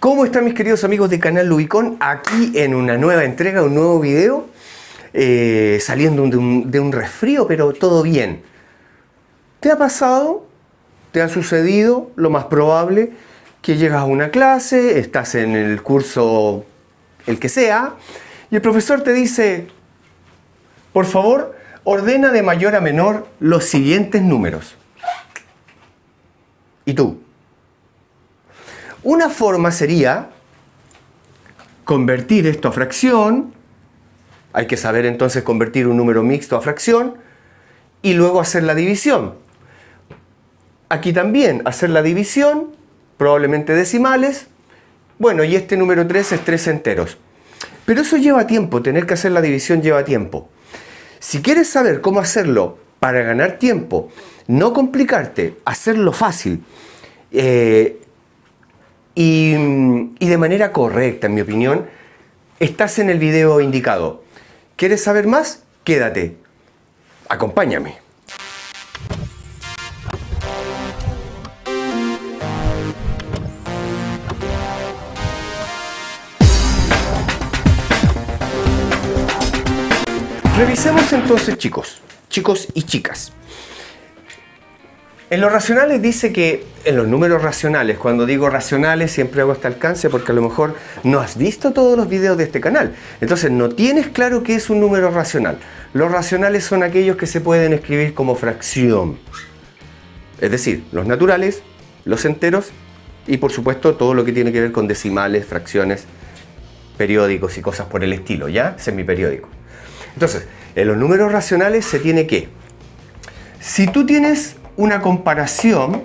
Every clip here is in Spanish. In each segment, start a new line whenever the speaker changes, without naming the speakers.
¿Cómo están mis queridos amigos de Canal Lubicon? Aquí en una nueva entrega, un nuevo video, saliendo de un resfrío, pero todo bien. ¿Te ha pasado? ¿Te ha sucedido? Lo más probable, que llegas a una clase, estás en el curso, el que sea, y el profesor te dice, por favor, ordena de mayor a menor los siguientes números. ¿Y tú? Una forma sería convertir esto a fracción. Hay que saber entonces convertir un número mixto a fracción y luego hacer la división. Aquí también hacer la división, probablemente decimales. Bueno, y este número 3 es 3 enteros. Pero eso lleva tiempo, tener que hacer la división lleva tiempo. Si quieres saber cómo hacerlo para ganar tiempo, no complicarte, hacerlo fácil, y de manera correcta, en mi opinión, estás en el video indicado. ¿Quieres saber más? Quédate. Acompáñame. Revisemos entonces, chicos y chicas. En los racionales dice que, en los números racionales, cuando digo racionales siempre hago este alcance porque a lo mejor no has visto todos los videos de este canal. Entonces no tienes claro qué es un número racional. Los racionales son aquellos que se pueden escribir como fracción. Es decir, los naturales, los enteros y por supuesto todo lo que tiene que ver con decimales, fracciones, periódicos y cosas por el estilo, ¿ya? Semiperiódicos. Entonces, en los números racionales se tiene que, si tú tienes una comparación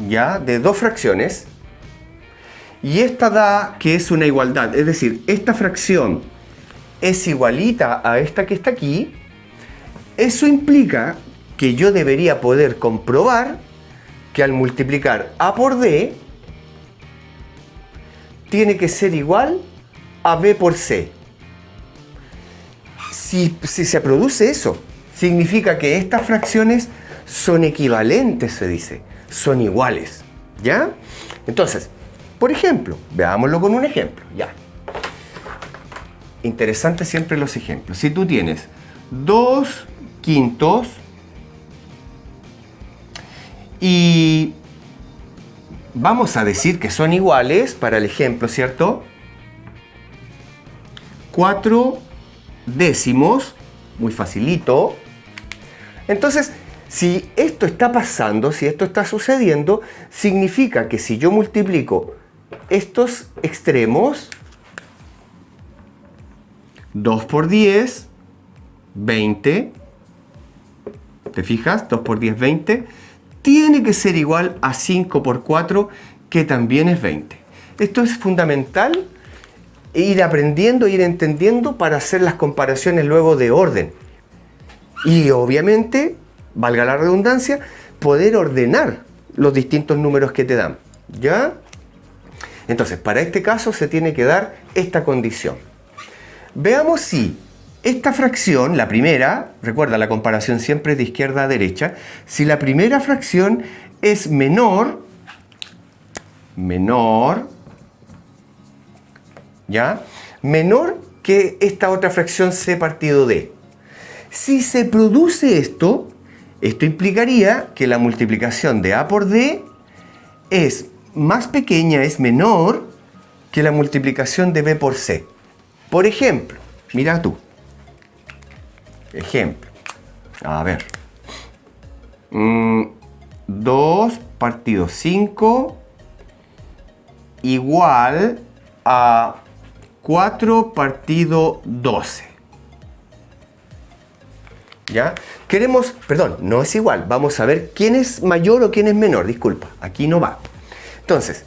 ya de dos fracciones y esta da que es una igualdad, es decir, esta fracción es igualita a esta que está aquí, eso implica que yo debería poder comprobar que al multiplicar A por D tiene que ser igual a B por C. Si se produce eso, significa que estas fracciones son equivalentes, se dice, son iguales, ¿ya? Entonces, por ejemplo, veámoslo con un ejemplo, ya. Interesante siempre los ejemplos. Si tú tienes 2 quintos y vamos a decir que son iguales para el ejemplo, ¿cierto? 4 décimos, muy facilito. Entonces, si esto está pasando, si esto está sucediendo, significa que si yo multiplico estos extremos, 2 por 10, 20, ¿te fijas? 2 por 10, 20, tiene que ser igual a 5 por 4, que también es 20. Esto es fundamental, ir aprendiendo, ir entendiendo para hacer las comparaciones luego de orden. Y obviamente, valga la redundancia, poder ordenar los distintos números que te dan, ¿ya? Entonces, para este caso se tiene que dar esta condición. Veamos si esta fracción, la primera, recuerda, la comparación siempre es de izquierda a derecha, si la primera fracción es menor, ¿ya? Menor que esta otra fracción C partido D. Si se produce esto implicaría que la multiplicación de A por D es más pequeña, es menor que la multiplicación de B por C. Por ejemplo, mira tú. Ejemplo. A ver. 2 partido 5 igual a 4 partido 12. ¿Ya? Queremos, perdón, no es igual. Vamos a ver quién es mayor o quién es menor. Disculpa, aquí no va. Entonces,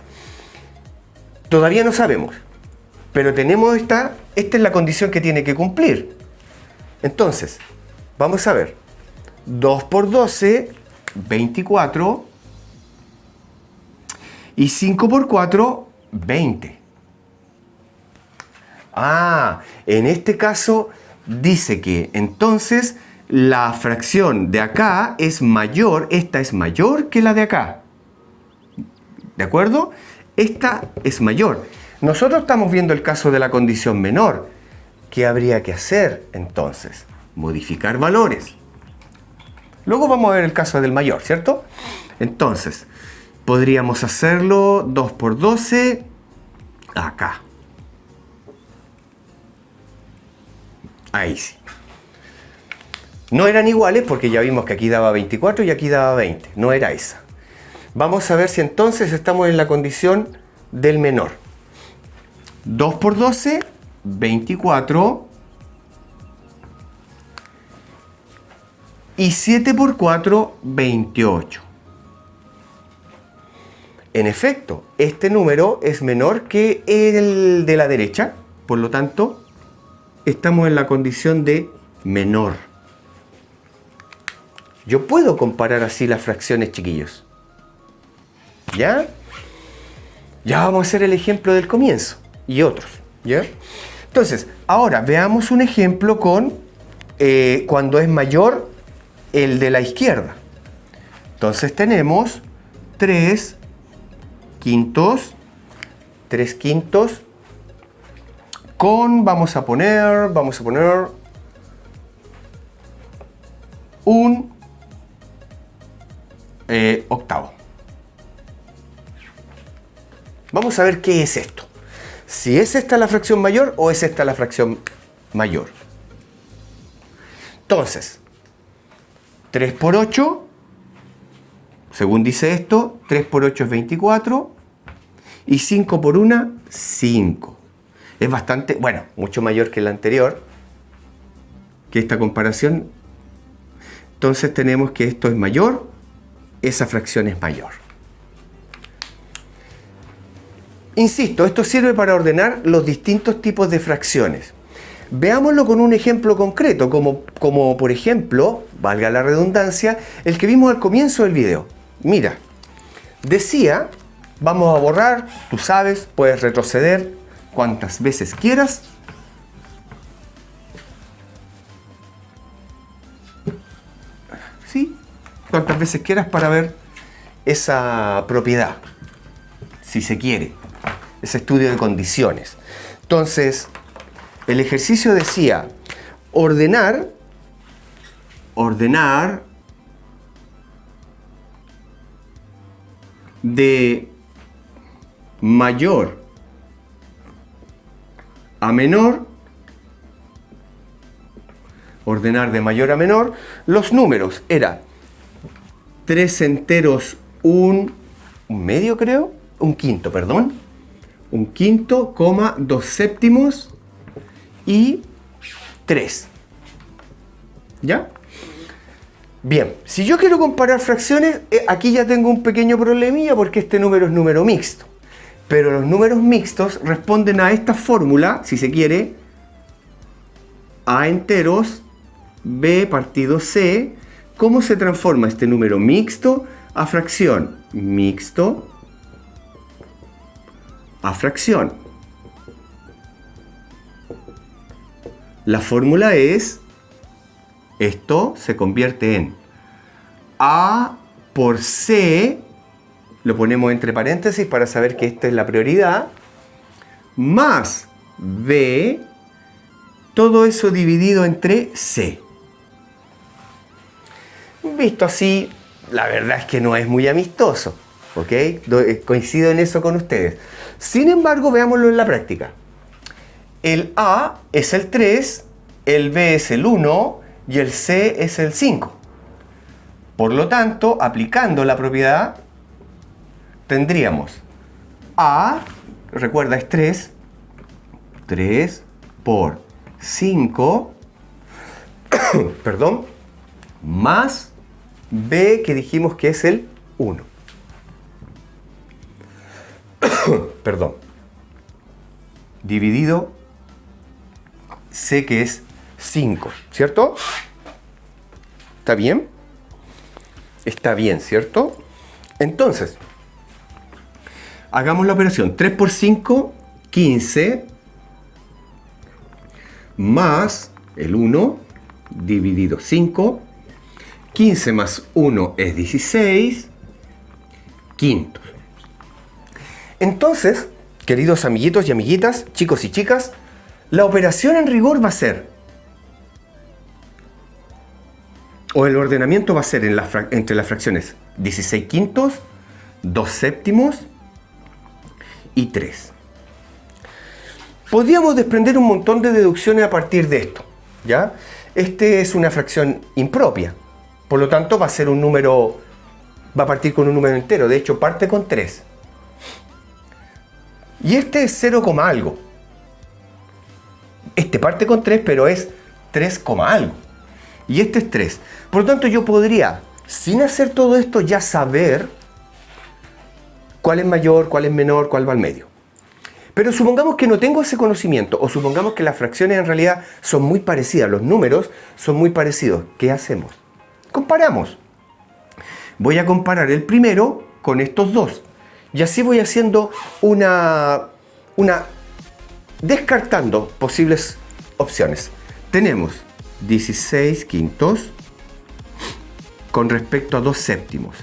todavía no sabemos. Pero tenemos esta es la condición que tiene que cumplir. Entonces, vamos a ver. 2 por 12, 24. Y 5 por 4, 20. En este caso dice que entonces la fracción de acá es mayor, esta es mayor que la de acá. ¿De acuerdo? Esta es mayor. Nosotros estamos viendo el caso de la condición menor. ¿Qué habría que hacer entonces? Modificar valores. Luego vamos a ver el caso del mayor, ¿cierto? Entonces, podríamos hacerlo 2 por 12 acá. Ahí sí. No eran iguales porque ya vimos que aquí daba 24 y aquí daba 20. No era esa. Vamos a ver si entonces estamos en la condición del menor. 2 por 12, 24. Y 7 por 4, 28. En efecto, este número es menor que el de la derecha. Por lo tanto, estamos en la condición de menor. Yo puedo comparar así las fracciones, chiquillos. ¿Ya? Ya vamos a hacer el ejemplo del comienzo y otros. ¿Ya? Entonces, ahora veamos un ejemplo con cuando es mayor el de la izquierda. Entonces tenemos 3 quintos con, vamos a poner un octavo. Vamos a ver qué es esto. Si es esta la fracción mayor o es esta la fracción mayor. Entonces, 3 por 8, según dice esto, 3 por 8 es 24 y 5 por 1, 5. Es bastante, bueno, mucho mayor que la anterior, que esta comparación. Entonces tenemos que esto es mayor, esa fracción es mayor. Insisto, esto sirve para ordenar los distintos tipos de fracciones. Veámoslo con un ejemplo concreto, como por ejemplo, valga la redundancia, el que vimos al comienzo del video. Mira, decía, vamos a borrar, tú sabes, puedes retroceder cuantas veces quieras. ¿Sí? Cuantas veces quieras para ver esa propiedad, si se quiere, ese estudio de condiciones. Entonces, el ejercicio decía ordenar de mayor a menor, los números era 3 enteros, un medio creo, un quinto, perdón, un quinto, 2 séptimos y 3. ¿Ya? Bien, si yo quiero comparar fracciones, aquí ya tengo un pequeño problemilla porque este número es número mixto. Pero los números mixtos responden a esta fórmula, si se quiere, A enteros, B partido C. ¿Cómo se transforma este número mixto a fracción? Mixto a fracción. La fórmula es, esto se convierte en A por C, lo ponemos entre paréntesis para saber que esta es la prioridad, más B, todo eso dividido entre C. Visto así, la verdad es que no es muy amistoso, ¿ok? Coincido en eso con ustedes. Sin embargo, veámoslo en la práctica. El A es el 3, el B es el 1 y el C es el 5. Por lo tanto, aplicando la propiedad, tendríamos A, recuerda es 3 por 5, perdón, más B que dijimos que es el 1. Perdón. Dividido C que es 5, ¿cierto? ¿Está bien? Está bien, ¿cierto? Entonces, hagamos la operación. 3 por 5, 15, más el 1, dividido 5. 15 más 1 es 16 quintos. Entonces, queridos amiguitos y amiguitas, chicos y chicas, la operación en rigor va a ser, o el ordenamiento va a ser entre las fracciones 16 quintos, 2 séptimos y 3. Podríamos desprender un montón de deducciones a partir de esto, ¿ya? Este es una fracción impropia, por lo tanto va a ser un número, va a partir con un número entero, de hecho parte con 3. Y este es 0, algo. Este parte con 3, pero es 3, algo. Y este es 3. Por lo tanto, yo podría, sin hacer todo esto, ya saber cuál es mayor, cuál es menor, cuál va al medio. Pero supongamos que no tengo ese conocimiento, o supongamos que las fracciones en realidad son muy parecidas, los números son muy parecidos. ¿Qué hacemos? Comparamos. Voy a comparar el primero con estos dos. Y así voy haciendo descartando posibles opciones. Tenemos 16 quintos con respecto a 2 séptimos.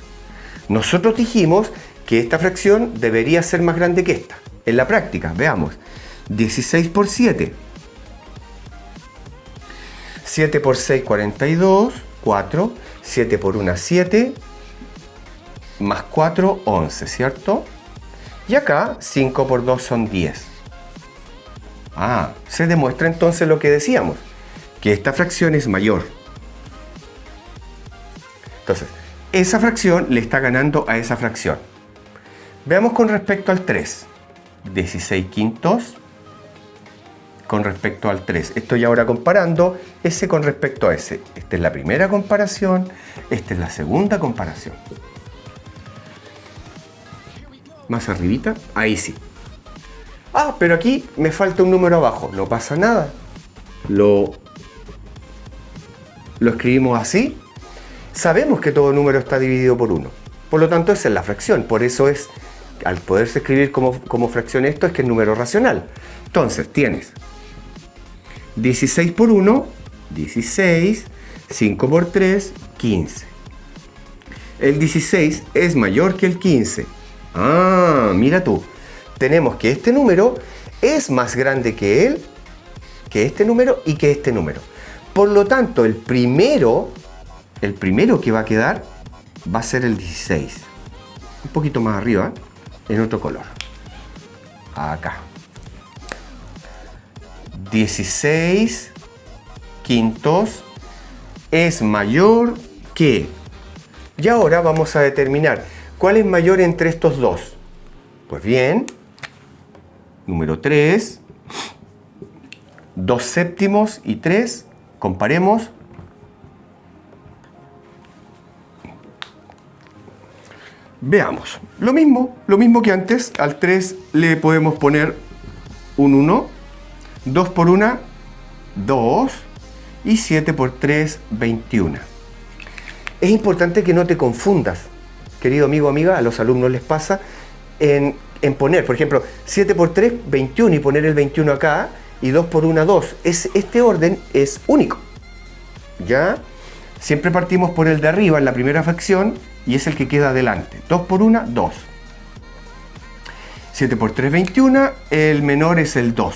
Nosotros dijimos que esta fracción debería ser más grande que esta. En la práctica, veamos. 16 por 7. 7 por 6, 42. 4. 7 por 1, 7. Más 4, 11, ¿cierto? Y acá 5 por 2 son 10. Se demuestra entonces lo que decíamos, que esta fracción es mayor. Entonces, esa fracción le está ganando a esa fracción. Veamos con respecto al 3. 16 quintos con respecto al 3. Estoy ahora comparando ese con respecto a ese. Esta es la primera comparación, esta es la segunda comparación. Más arribita, ahí sí. Pero aquí me falta un número abajo. No pasa nada. Lo escribimos así. Sabemos que todo número está dividido por 1. Por lo tanto, esa es la fracción. Por eso es, al poderse escribir como fracción esto, es que es número racional. Entonces, tienes 16 por 1, 16, 5 por 3, 15. El 16 es mayor que el 15. Mira tú. Tenemos que este número es más grande que este número y que este número. Por lo tanto, el primero que va a quedar va a ser el 16. Un poquito más arriba, en otro color. Acá. 16 quintos es mayor que... Y ahora vamos a determinar cuál es mayor entre estos dos. Pues bien, número 3, 2 séptimos y 3, comparemos. Veamos, lo mismo que antes, al 3 le podemos poner un 1, 2 por 1, 2 y 7 por 3, 21. Es importante que no te confundas, querido amigo o amiga, a los alumnos les pasa en poner, por ejemplo, 7 por 3, 21 y poner el 21 acá y 2 por 1, 2. Este orden es único, ¿ya? Siempre partimos por el de arriba en la primera fracción y es el que queda adelante. 2 por 1, 2. 7 por 3, 21. El menor es el 2.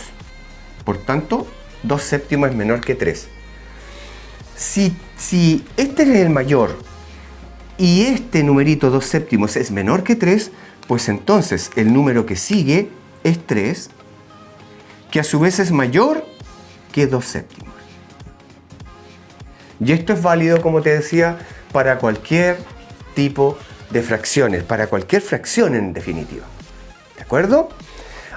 Por tanto, 2 séptimos es menor que 3. Si este es el mayor y este numerito 2 séptimos es menor que 3, pues entonces el número que sigue es 3, que a su vez es mayor que 2 séptimos. Y esto es válido, como te decía, para cualquier tipo de fracciones, para cualquier fracción en definitiva. ¿De acuerdo?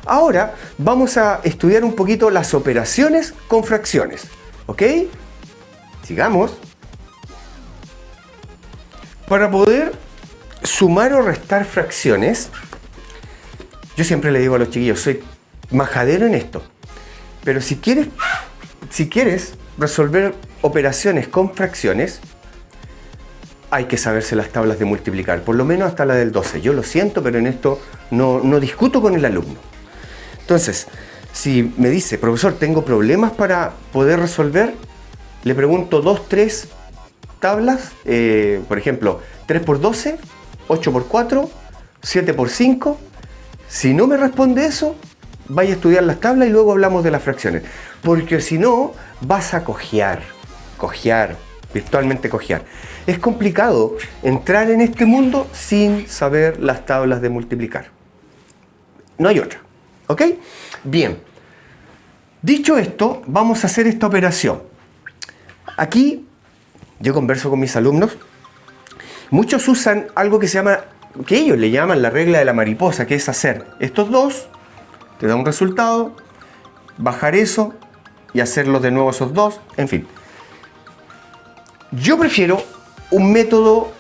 Ahora vamos a estudiar un poquito las operaciones con fracciones. ¿Ok? Sigamos. Para poder sumar o restar fracciones, yo siempre le digo a los chiquillos, soy majadero en esto, pero si quieres resolver operaciones con fracciones, hay que saberse las tablas de multiplicar, por lo menos hasta la del 12. Yo lo siento, pero en esto no discuto con el alumno. Entonces, si me dice, profesor, tengo problemas para poder resolver, le pregunto 2, 3 tablas, por ejemplo, 3 por 12, 8 por 4, 7 por 5, Si no me responde eso, vaya a estudiar las tablas y luego hablamos de las fracciones. Porque si no, vas a cojear, virtualmente cojear. Es complicado entrar en este mundo sin saber las tablas de multiplicar. No hay otra. ¿Ok? Bien. Dicho esto, vamos a hacer esta operación. Aquí, yo converso con mis alumnos. Muchos usan algo que se llama, que ellos le llaman la regla de la mariposa, que es hacer estos dos, te da un resultado, bajar eso y hacerlos de nuevo esos dos, en fin. Yo prefiero un método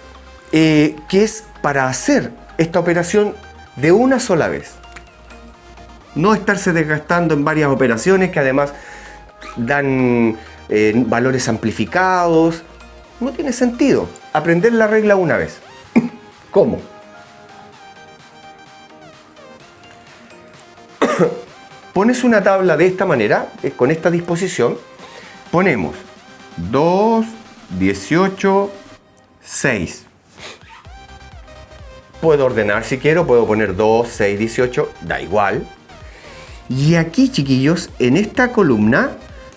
que es para hacer esta operación de una sola vez. No estarse desgastando en varias operaciones que además dan valores amplificados. No tiene sentido. Aprender la regla una vez. ¿Cómo? Pones una tabla de esta manera, con esta disposición. Ponemos 2, 18, 6. Puedo ordenar si quiero, puedo poner 2, 6, 18, da igual. Y aquí, chiquillos, en esta columna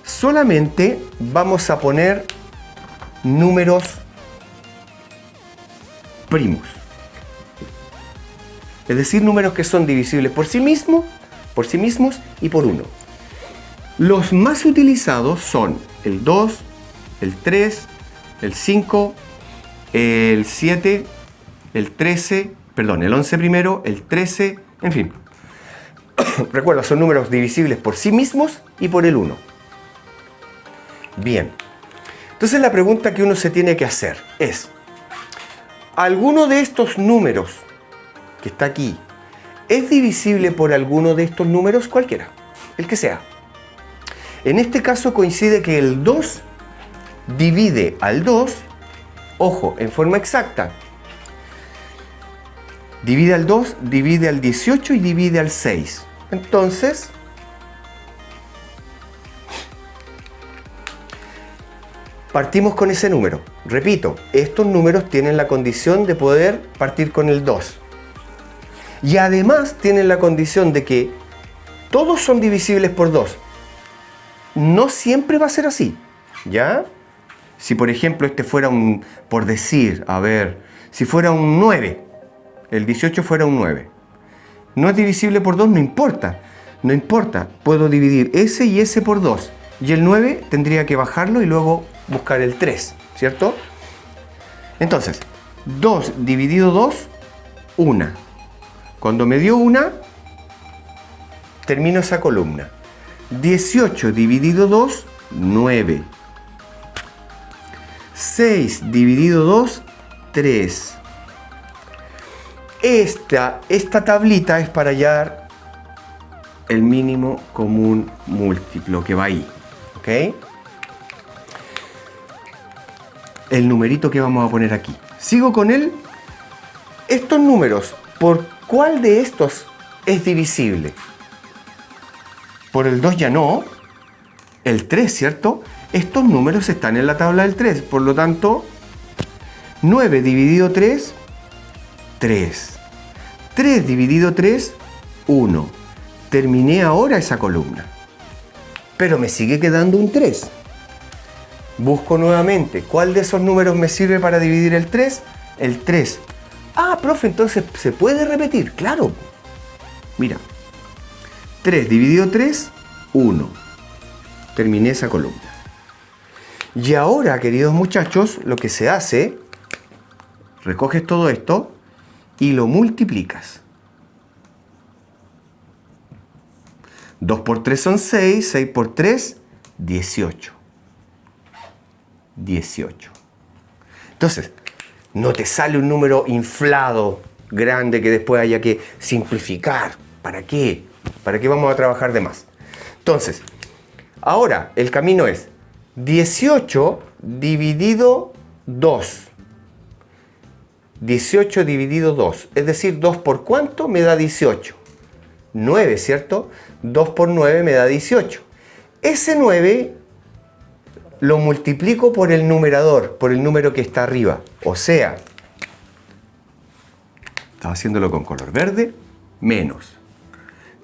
solamente vamos a poner números primos. Es decir, números que son divisibles por sí mismos y por 1. Los más utilizados son el 2, el 3, el 5, el 7, el 13, perdón, el 11 primero, el 13, en fin. Recuerda, son números divisibles por sí mismos y por el 1. Bien. Entonces la pregunta que uno se tiene que hacer es, ¿alguno de estos números que está aquí es divisible por alguno de estos números? Cualquiera, el que sea. En este caso coincide que el 2 divide al 2, ojo, en forma exacta. Divide al 2, divide al 18 y divide al 6. Entonces, partimos con ese número. Repito, estos números tienen la condición de poder partir con el 2. Y además tienen la condición de que todos son divisibles por 2. No siempre va a ser así, ¿ya? Si por ejemplo este fuera un, por decir, a ver, si fuera un 9, el 18 fuera un 9. No es divisible por 2, no importa. No importa, puedo dividir ese y ese por 2. Y el 9 tendría que bajarlo y luego buscar el 3, ¿cierto? Entonces, 2 dividido 2, 1. Cuando me dio 1, termino esa columna. 18 dividido 2, 9. 6 dividido 2, 3. Esta tablita es para hallar el mínimo común múltiplo que va ahí, ¿ok? El numerito que vamos a poner aquí. Sigo con él. Estos números, ¿por cuál de estos es divisible? Por el 2 ya no. El 3, ¿cierto? Estos números están en la tabla del 3. Por lo tanto, 9 dividido 3, 3. 3 dividido 3, 1. Terminé ahora esa columna. Pero me sigue quedando un 3. Busco nuevamente. ¿Cuál de esos números me sirve para dividir el 3? El 3. Ah, profe, entonces ¿se puede repetir? Claro. Mira. 3 dividido 3, 1. Terminé esa columna. Y ahora, queridos muchachos, lo que se hace, recoges todo esto y lo multiplicas. 2 por 3 son 6, 6 por 3, 18. 18. Entonces, no te sale un número inflado, grande, que después haya que simplificar. ¿Para qué? ¿Para qué vamos a trabajar de más? Entonces, ahora el camino es 18 dividido 2. 18 dividido 2. Es decir, 2 por ¿cuánto? Me da 18. 9, ¿cierto? 2 por 9 me da 18. Ese 9 lo multiplico por el numerador, por el número que está arriba. O sea, estaba haciéndolo con color verde, menos.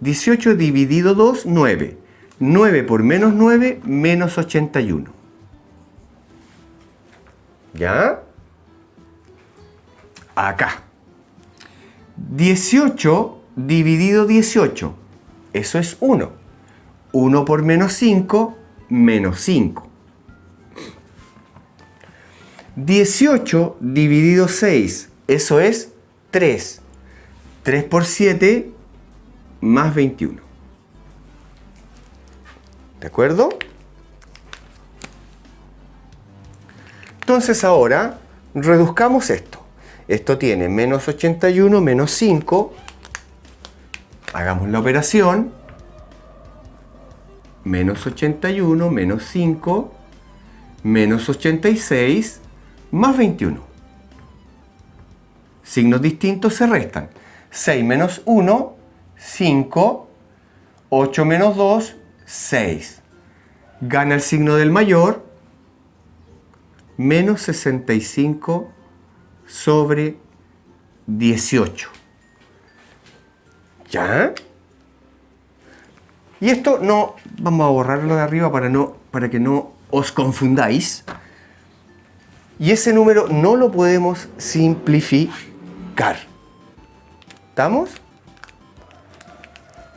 18 dividido 2, 9. 9 por menos 9, menos 81. ¿Ya? Acá. 18 dividido 18. Eso es 1. 1 por menos 5, menos 5. 18 dividido 6. Eso es 3. 3 por 7, más 21. ¿De acuerdo? Entonces ahora reduzcamos esto. Esto tiene menos 81 menos 5. Hagamos la operación. Menos 81 menos 5 menos 86 más 21. Signos distintos se restan. 6 menos 1, 5. 8 menos 2, 6. Gana el signo del mayor. Menos 65 sobre 18. ¿Ya? Y esto no, vamos a borrarlo de arriba para que no os confundáis. Y ese número no lo podemos simplificar. ¿Estamos?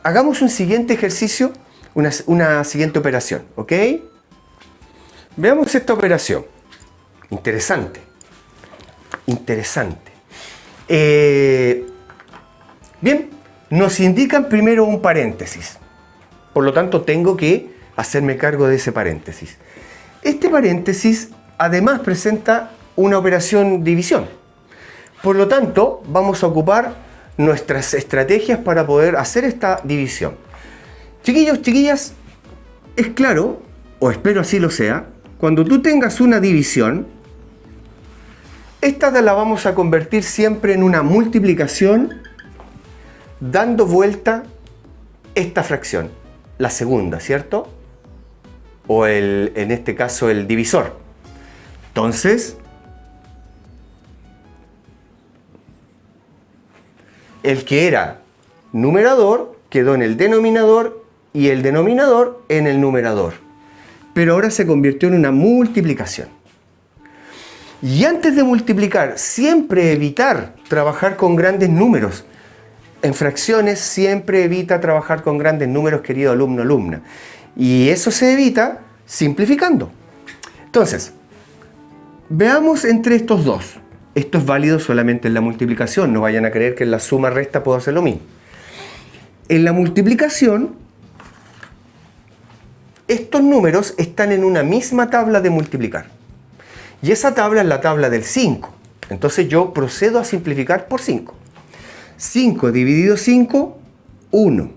Hagamos un siguiente ejercicio, una siguiente operación, ¿ok? Veamos esta operación. Interesante. Interesante. Bien, nos indican primero un paréntesis. Por lo tanto, tengo que hacerme cargo de ese paréntesis. Este paréntesis además presenta una operación división. Por lo tanto, vamos a ocupar nuestras estrategias para poder hacer esta división. Chiquillos, chiquillas, es claro, o espero así lo sea, cuando tú tengas una división, esta la vamos a convertir siempre en una multiplicación dando vuelta esta fracción, la segunda, ¿cierto? O en este caso el divisor. Entonces, el que era numerador quedó en el denominador y el denominador en el numerador. Pero ahora se convirtió en una multiplicación. Y antes de multiplicar, siempre evitar trabajar con grandes números. En fracciones siempre evita trabajar con grandes números, querido alumno, alumna. Y eso se evita simplificando. Entonces, veamos entre estos dos. Esto es válido solamente en la multiplicación. No vayan a creer que en la suma resta puedo hacer lo mismo. En la multiplicación, estos números están en una misma tabla de multiplicar. Y esa tabla es la tabla del 5. Entonces yo procedo a simplificar por 5. 5 dividido 5, 1.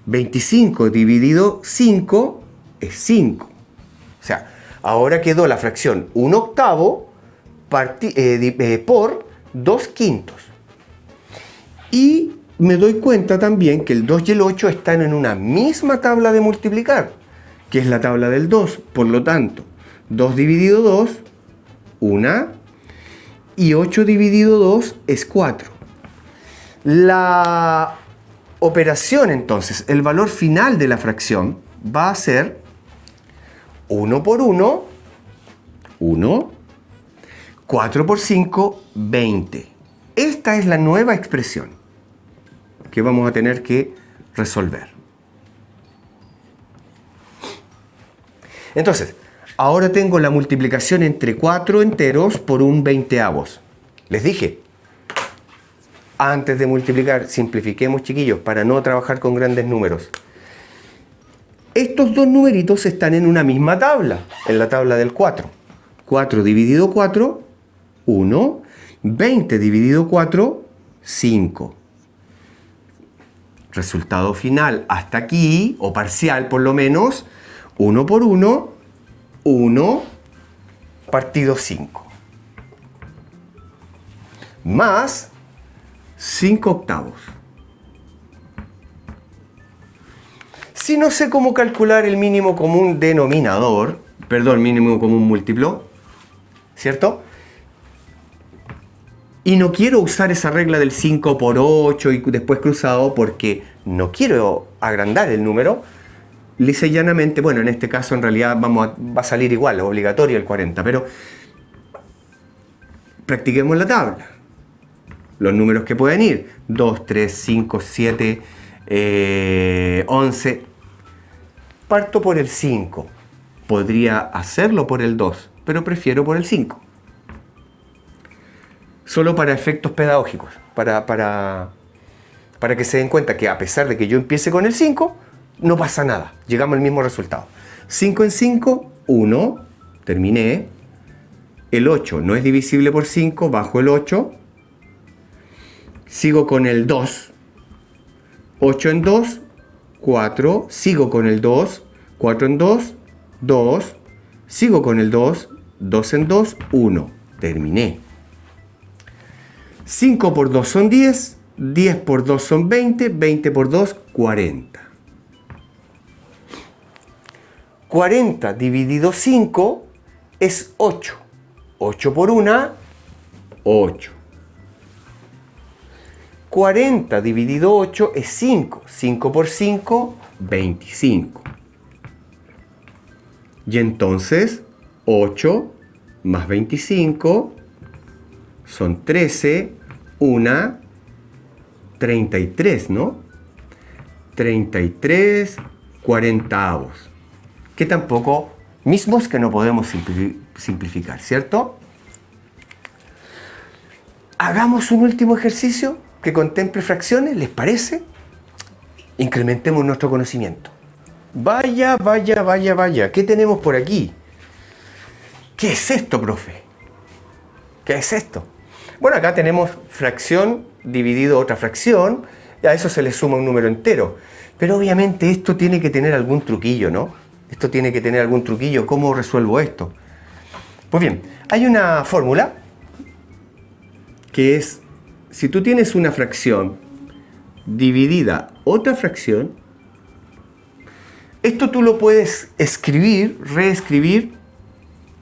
25 dividido 5 es 5. O sea, ahora quedó la fracción 1 octavo por 2 quintos. Y me doy cuenta también que el 2 y el 8 están en una misma tabla de multiplicar, que es la tabla del 2. Por lo tanto, 2 dividido 2, 1. Y 8 dividido 2 es 4. La operación entonces, el valor final de la fracción va a ser 1 por 1, 1. 4 por 5, 20. Esta es la nueva expresión que vamos a tener que resolver. Entonces, ahora tengo la multiplicación entre 4 enteros por un 20avos. Les dije, antes de multiplicar, simplifiquemos, chiquillos, para no trabajar con grandes números. Estos dos numeritos están en una misma tabla, en la tabla del 4. 4 dividido 4, 1. 20 dividido 4, 5. Resultado final hasta aquí, o parcial por lo menos, 1 por 1, 1 partido 5. Más 5 octavos. Si no sé cómo calcular el mínimo común denominador, mínimo común múltiplo, ¿cierto? Y no quiero usar esa regla del 5 por 8 y después cruzado porque no quiero agrandar el número. Lisa y llanamente, bueno, en este caso en realidad va a salir igual, es obligatorio el 40, pero practiquemos la tabla. Los números que pueden ir, 2, 3, 5, 7, 11. Parto por el 5. Podría hacerlo por el 2, pero prefiero por el 5. Solo para efectos pedagógicos, para que se den cuenta que a pesar de que yo empiece con el 5, no pasa nada, llegamos al mismo resultado. 5 en 5, 1, terminé. El 8 no es divisible por 5, bajo el 8. Sigo con el 2. 8 en 2, 4. Sigo con el 2. 4 en 2, 2. Sigo con el 2. 2 en 2, 1. Terminé. 5 por 2 son 10. 10 por 2 son 20. 20 por 2, 40. 40 dividido 5 es 8. 8 por 1, 8. 40 dividido 8 es 5. 5 por 5, 25. Y entonces 8 más 25 son 13, 1, 33, ¿no? 33 cuarentavos. Que tampoco, mismos que no podemos simplificar, ¿cierto? Hagamos un último ejercicio que contemple fracciones, ¿les parece? Incrementemos nuestro conocimiento. Vaya, vaya, vaya, vaya. ¿Qué tenemos por aquí? ¿Qué es esto, profe? ¿Qué es esto? Bueno, acá tenemos fracción dividido otra fracción, y a eso se le suma un número entero. Pero obviamente esto tiene que tener algún truquillo, ¿no? Esto tiene que tener algún truquillo. ¿Cómo resuelvo esto? Pues bien, hay una fórmula que es, si tú tienes una fracción dividida otra fracción, esto tú lo puedes escribir, reescribir.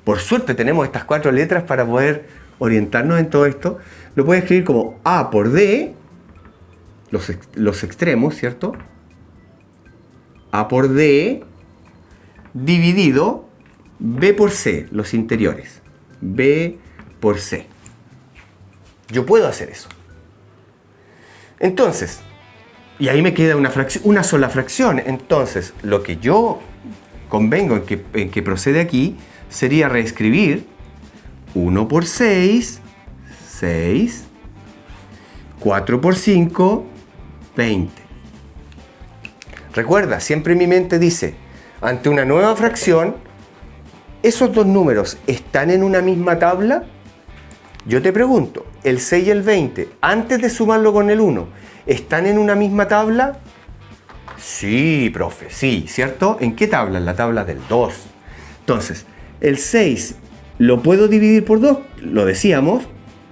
Por suerte tenemos estas 4 letras para poder orientarnos en todo esto. Lo puedes escribir como A por D, los extremos, ¿cierto? A por D dividido B por C, los interiores. B por C. Yo puedo hacer eso. Entonces, y ahí me queda una sola fracción. Entonces, lo que yo convengo en que procede aquí sería reescribir 1 por 6, 6, 4 por 5, 20. Recuerda, siempre mi mente dice, ante una nueva fracción, ¿esos dos números están en una misma tabla? Yo te pregunto, el 6 y el 20, antes de sumarlo con el 1, ¿están en una misma tabla? Sí, profe, sí, ¿cierto? ¿En qué tabla? En la tabla del 2. Entonces, el 6 lo puedo dividir por 2, lo decíamos,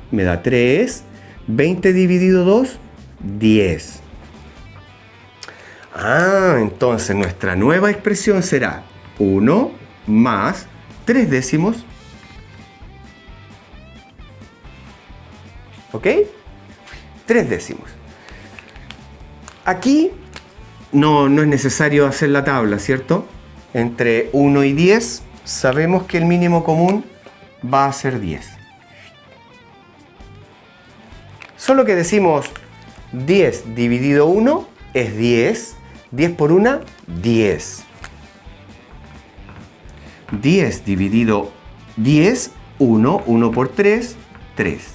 me da 3, 20 dividido 2, 10. Entonces nuestra nueva expresión será 1 más 3 décimos. ¿Ok? 3 décimos. Aquí no es necesario hacer la tabla, ¿cierto? Entre 1 y 10 sabemos que el mínimo común va a ser 10. Solo que decimos 10 dividido 1 es 10. 10 por 1, 10. 10 dividido 10, 1. 1 por 3, 3.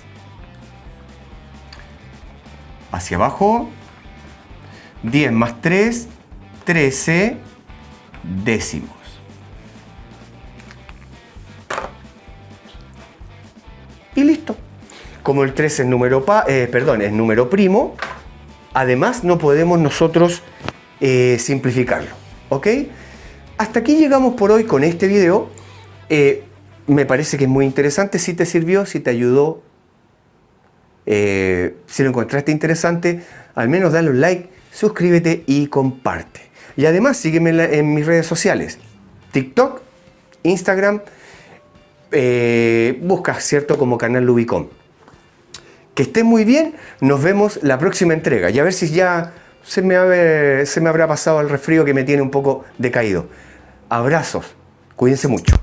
Hacia abajo, 10 más 3, 13 décimos. Y listo. Como el 3 es número, es número primo, además no podemos nosotros simplificarlo. ¿Ok? Hasta aquí llegamos por hoy con este video. Me parece que es muy interesante. Si te sirvió, si te ayudó, si lo encontraste interesante, al menos dale un like, suscríbete y comparte. Y además sígueme en mis redes sociales, TikTok, Instagram, busca, ¿cierto?, como canal Lubicon. Que estén muy bien, nos vemos la próxima entrega y a ver si ya se me habrá pasado el resfrío que me tiene un poco decaído. Abrazos, cuídense mucho.